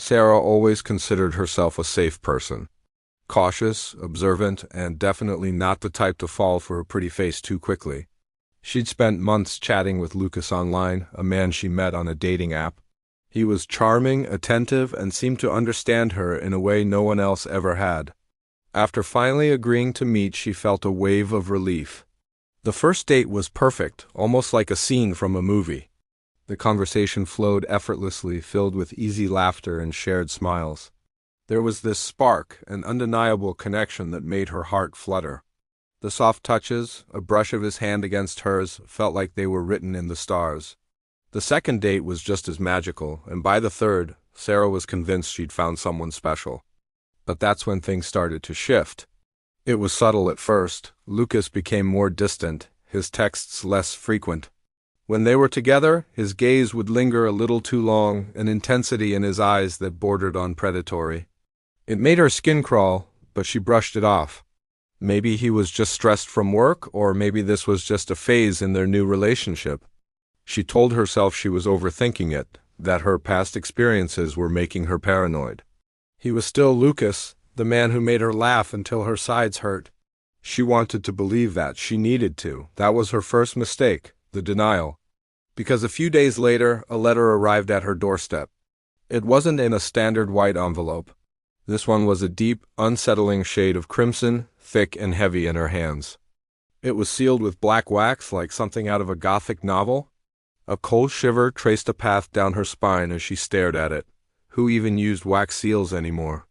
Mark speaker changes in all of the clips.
Speaker 1: Sarah always considered herself a safe person. Cautious, observant, and definitely not the type to fall for a pretty face too quickly. She'd spent months chatting with Lucas online, a man she met on a dating app. He was charming, attentive, and seemed to understand her in a way no one else ever had. After finally agreeing to meet, she felt a wave of relief. The first date was perfect, almost like a scene from a movie. The conversation flowed effortlessly, filled with easy laughter and shared smiles. There was this spark, an undeniable connection that made her heart flutter. The soft touches, a brush of his hand against hers, felt like they were written in the stars. The second date was just as magical, and by the third, Sarah was convinced she'd found someone special. But that's when things started to shift. It was subtle at first. Lucas became more distant, his texts less frequent. When they were together, his gaze would linger a little too long, an intensity in his eyes that bordered on predatory. It made her skin crawl, but she brushed it off. Maybe he was just stressed from work, or maybe this was just a phase in their new relationship. She told herself she was overthinking it, that her past experiences were making her paranoid. He was still Lucas, the man who made her laugh until her sides hurt. She wanted to believe that. She needed to. That was her first mistake, the denial. Because a few days later, a letter arrived at her doorstep. It wasn't in a standard white envelope. This one was a deep, unsettling shade of crimson, thick and heavy in her hands. It was sealed with black wax like something out of a Gothic novel. A cold shiver traced a path down her spine as she stared at it. Who even used wax seals anymore?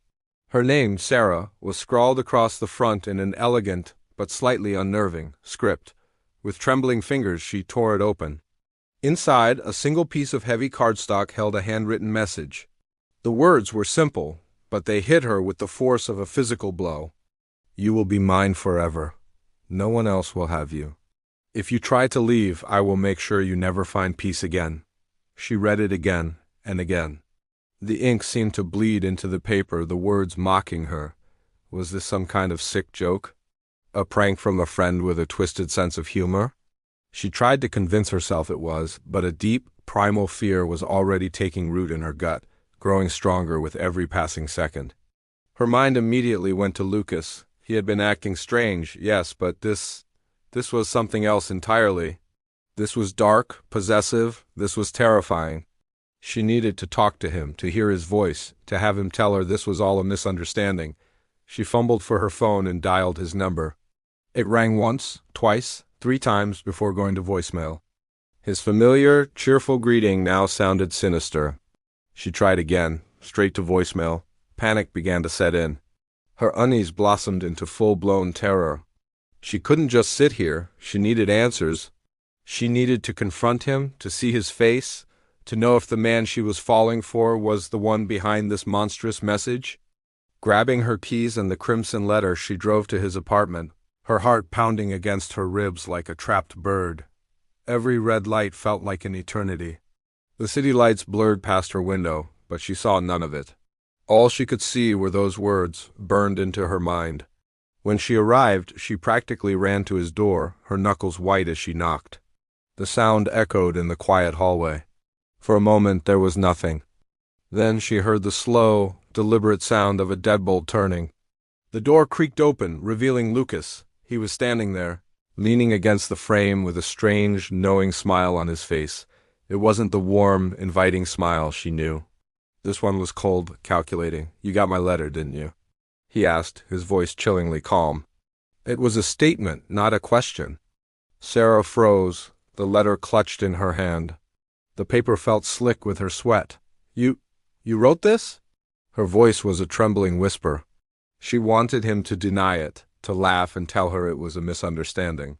Speaker 1: Her name, Sarah, was scrawled across the front in an elegant, but slightly unnerving, script. With trembling fingers, she tore it open. Inside, a single piece of heavy cardstock held a handwritten message. The words were simple, but they hit her with the force of a physical blow. You will be mine forever. No one else will have you. If you try to leave, I will make sure you never find peace again. She read it again and again. The ink seemed to bleed into the paper, the words mocking her. Was this some kind of sick joke? A prank from a friend with a twisted sense of humor? She tried to convince herself it was, but a deep, primal fear was already taking root in her gut, growing stronger with every passing second. Her mind immediately went to Lucas. He had been acting strange, yes, but this was something else entirely. This was dark, possessive, this was terrifying. She needed to talk to him, to hear his voice, to have him tell her this was all a misunderstanding. She fumbled for her phone and dialed his number. It rang once, twice, 3 times before going to voicemail. His familiar, cheerful greeting now sounded sinister. She tried again, straight to voicemail. Panic began to set in. Her unease blossomed into full-blown terror. She couldn't just sit here. She needed answers. She needed to confront him, to see his face, to know if the man she was falling for was the one behind this monstrous message. Grabbing her keys and the crimson letter, she drove to his apartment, her heart pounding against her ribs like a trapped bird. Every red light felt like an eternity. The city lights blurred past her window, but she saw none of it. All she could see were those words, burned into her mind. When she arrived, she practically ran to his door, her knuckles white as she knocked. The sound echoed in the quiet hallway. For a moment there was nothing. Then she heard the slow, deliberate sound of a deadbolt turning. The door creaked open, revealing Lucas. He was standing there, leaning against the frame with a strange, knowing smile on his face. It wasn't the warm, inviting smile she knew. This one was cold, calculating. You got my letter, didn't you? He asked, his voice chillingly calm. It was a statement, not a question. Sarah froze, the letter clutched in her hand. The paper felt slick with her sweat. You wrote this? Her voice was a trembling whisper. She wanted him to deny it, to laugh and tell her it was a misunderstanding.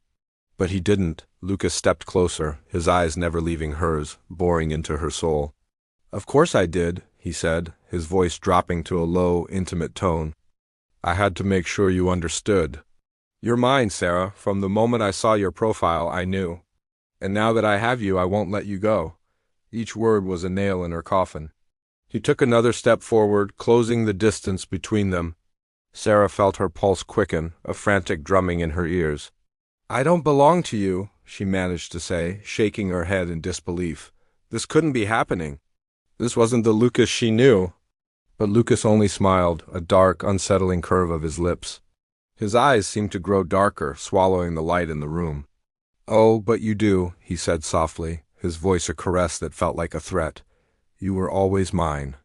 Speaker 1: But he didn't. Lucas stepped closer, his eyes never leaving hers, boring into her soul. Of course I did, he said, his voice dropping to a low, intimate tone. I had to make sure you understood. You're mine, Sarah. From the moment I saw your profile, I knew. And now that I have you, I won't let you go. Each word was a nail in her coffin. He took another step forward, closing the distance between them. Sarah felt her pulse quicken, a frantic drumming in her ears. I don't belong to you, she managed to say, shaking her head in disbelief. This couldn't be happening. This wasn't the Lucas she knew. But Lucas only smiled, a dark, unsettling curve of his lips. His eyes seemed to grow darker, swallowing the light in the room. "Oh, but you do," he said softly, his voice a caress that felt like a threat. "You were always mine."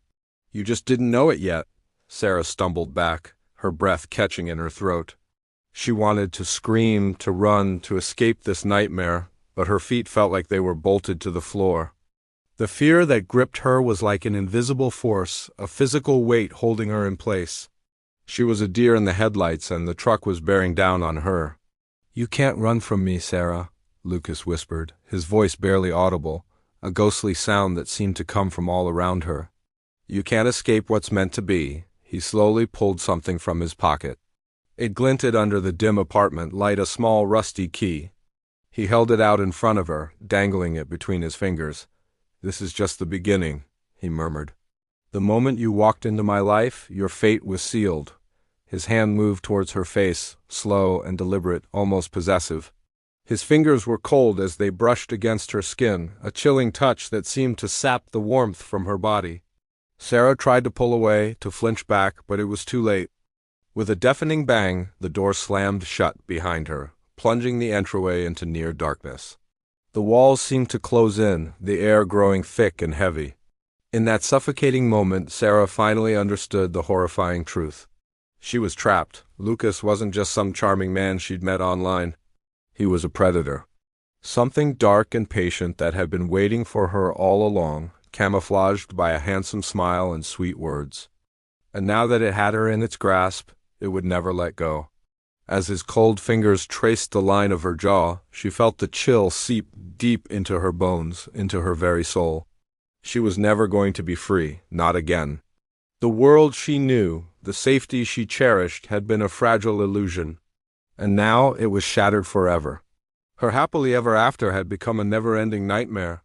Speaker 1: "You just didn't know it yet." Sarah stumbled back, her breath catching in her throat. She wanted to scream, to run, to escape this nightmare, but her feet felt like they were bolted to the floor. The fear that gripped her was like an invisible force, a physical weight holding her in place. She was a deer in the headlights, and the truck was bearing down on her. "You can't run from me, Sarah," Lucas whispered, his voice barely audible, a ghostly sound that seemed to come from all around her. "You can't escape what's meant to be." He slowly pulled something from his pocket. It glinted under the dim apartment light, a small rusty key. He held it out in front of her, dangling it between his fingers. "This is just the beginning," he murmured. "The moment you walked into my life, your fate was sealed." His hand moved towards her face, slow and deliberate, almost possessive. His fingers were cold as they brushed against her skin, a chilling touch that seemed to sap the warmth from her body. Sarah tried to pull away, to flinch back, but it was too late. With a deafening bang, the door slammed shut behind her, plunging the entryway into near darkness. The walls seemed to close in, the air growing thick and heavy. In that suffocating moment, Sarah finally understood the horrifying truth. She was trapped. Lucas wasn't just some charming man she'd met online. He was a predator. Something dark and patient that had been waiting for her all along, camouflaged by a handsome smile and sweet words. And now that it had her in its grasp, it would never let go. As his cold fingers traced the line of her jaw, she felt the chill seep deep into her bones, into her very soul. She was never going to be free, not again. The world she knew, the safety she cherished, had been a fragile illusion. And now it was shattered forever. Her happily ever after had become a never-ending nightmare.